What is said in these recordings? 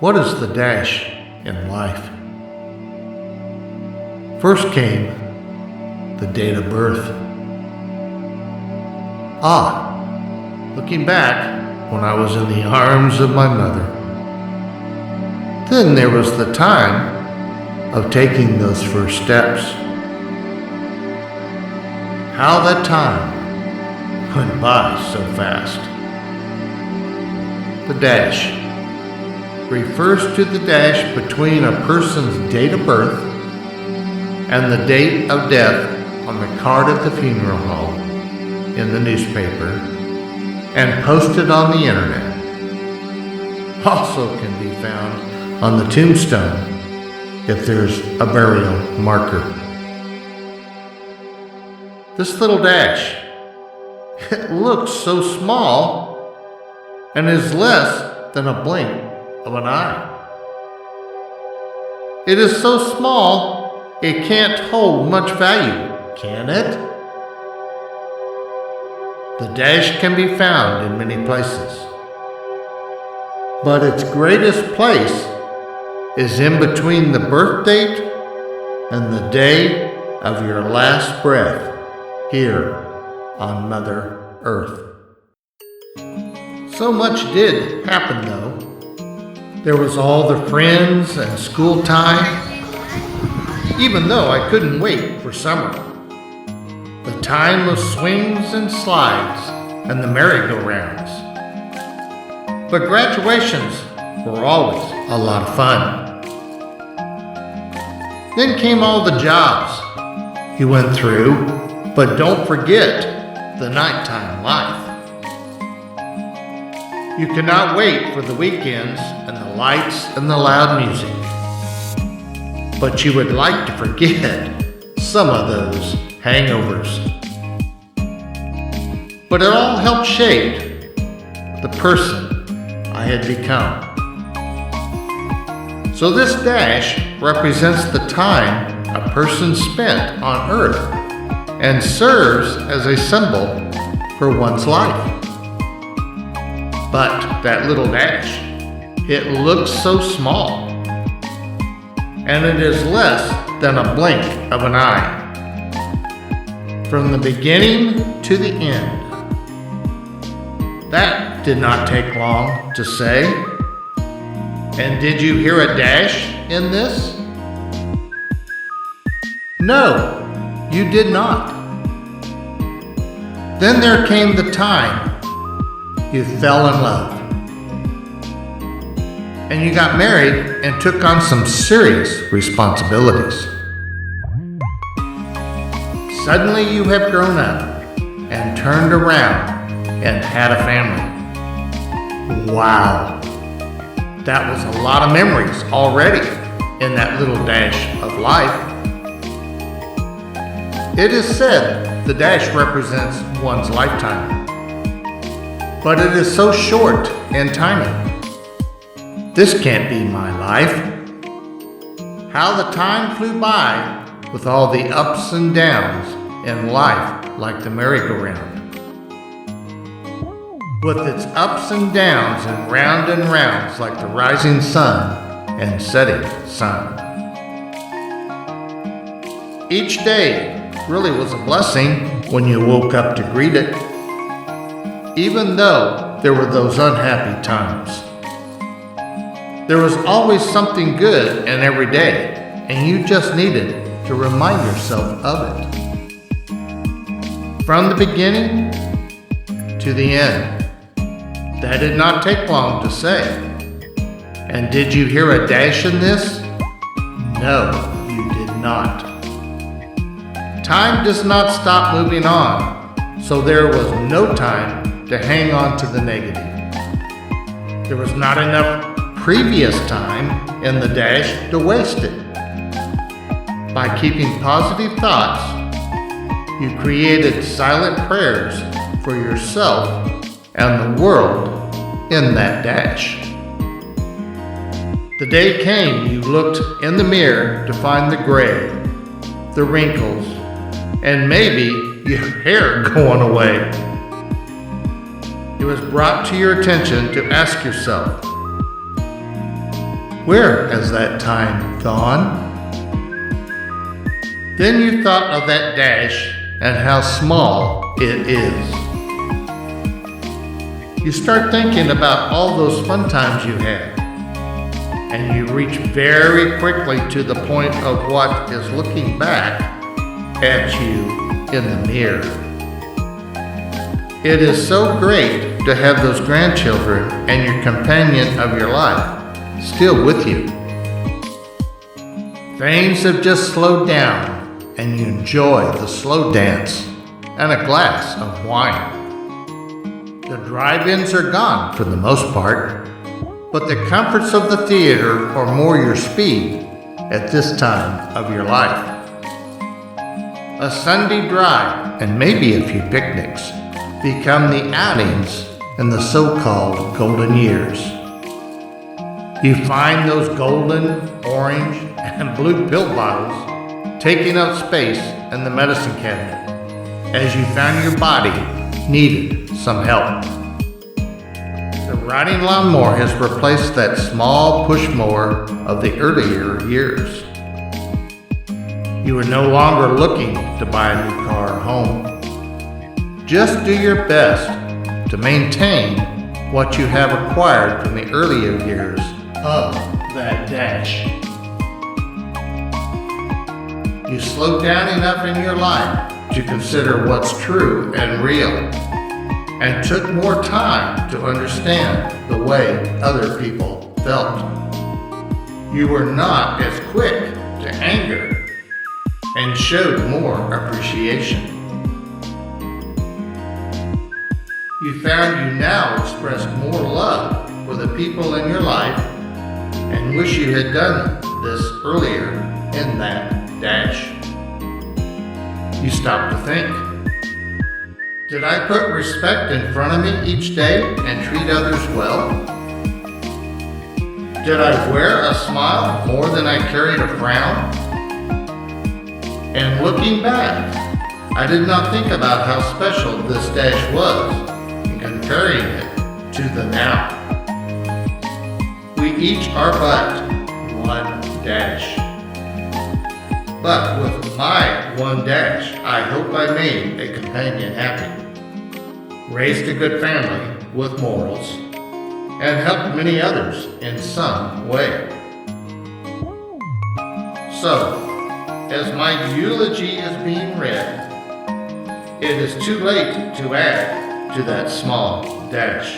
What is the dash in life? First came the date of birth. Looking back when I was in the arms of my mother. Then there was the time of taking those first steps. How that time went by so fast. The dash refers to the dash between a person's date of birth and the date of death on the card at the funeral home, in the newspaper, and posted on the internet. Also can be found on the tombstone if there's a burial marker. This little dash, it looks so small and is less than a blink of an eye. It is so small, it can't hold much value, can it? The dash can be found in many places, but its greatest place is in between the birth date and the day of your last breath here on Mother Earth. So much did happen though. There was all the friends and school time, even though I couldn't wait for summer. The time of swings and slides and the merry-go-rounds. But graduations were always a lot of fun. Then came all the jobs you went through, but don't forget the nighttime life. You cannot wait for the weekends and the lights and the loud music. But you would like to forget some of those hangovers. But it all helped shape the person I had become. So this dash represents the time a person spent on Earth and serves as a symbol for one's life. But that little dash, it looks so small, and it is less than a blink of an eye. From the beginning to the end. That did not take long to say. And did you hear a dash in this? No, you did not. Then there came the time you fell in love. And you got married and took on some serious responsibilities. Suddenly you have grown up and turned around and had a family. Wow, that was a lot of memories already in that little dash of life. It is said the dash represents one's lifetime, but it is so short and tiny. This can't be my life. How the time flew by with all the ups and downs in life, like the merry-go-round. With its ups and downs and rounds like the rising sun and setting sun. Each day really was a blessing when you woke up to greet it, even though there were those unhappy times. There was always something good in every day, and you just needed to remind yourself of it. From the beginning to the end. That did not take long to say. And did you hear a dash in this? No, you did not. Time does not stop moving on, so there was no time to hang on to the negative. There was not enough previous time in the dash to waste it. By keeping positive thoughts, you created silent prayers for yourself and the world in that dash. The day came you looked in the mirror to find the gray, the wrinkles, and maybe your hair going away. It was brought to your attention to ask yourself, Where has that time gone? Then you thought of that dash and how small it is. You start thinking about all those fun times you had, and you reach very quickly to the point of what is looking back at you in the mirror. It is so great to have those grandchildren and your companion of your life still with you. Things have just slowed down, and you enjoy the slow dance and a glass of wine. The drive-ins are gone for the most part, but the comforts of the theater are more your speed at this time of your life. A Sunday drive and maybe a few picnics become the outings in the so-called golden years. You find those golden, orange, and blue pill bottles taking up space in the medicine cabinet as you found your body needed some help. The riding lawnmower has replaced that small push mower of the earlier years. You are no longer looking to buy a new car or home. Just do your best to maintain what you have acquired from the earlier years of that dash. You slowed down enough in your life to consider what's true and real, and took more time to understand the way other people felt. You were not as quick to anger and showed more appreciation. You found you now expressed more love for the people in your life and wish you had done this earlier in that dash. You stop to think. Did I put respect in front of me each day and treat others well? Did I wear a smile more than I carried a frown? And looking back, I did not think about how special this dash was and comparing it to the now. We each are but one dash. But with my one dash, I hope I made a companion happy, raised a good family with morals, and helped many others in some way. So, as my eulogy is being read, it is too late to add to that small dash.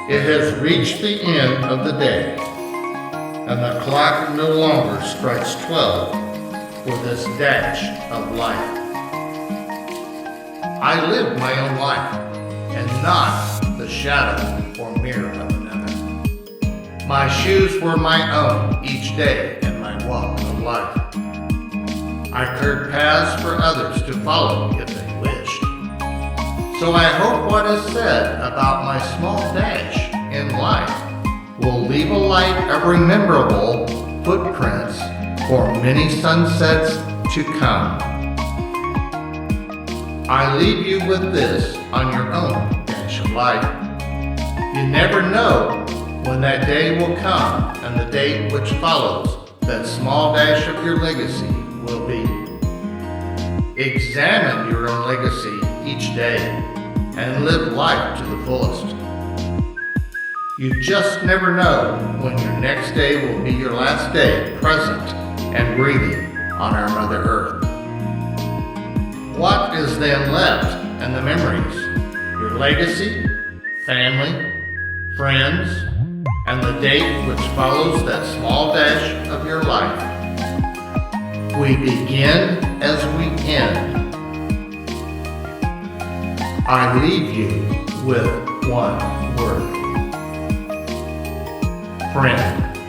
It has reached the end of the day, and the clock no longer strikes 12 for this dash of life. I lived my own life, and not the shadow or mirror of another. My shoes were my own each day in my walk of life. I cleared paths for others to follow if they wished. So I hope what is said about my small dash in life will leave a light of rememberable footprints for many sunsets to come. I leave you with this on your own dash of life. You never know when that day will come and the date which follows that small dash of your legacy will be. Examine your own legacy each day and live life to the fullest. You just never know when your next day will be your last day present and breathing on our Mother Earth. What is then left in the memories? Your legacy, family, friends, and the date which follows that small dash of your life. We begin as we end. I leave you with one word. Friend.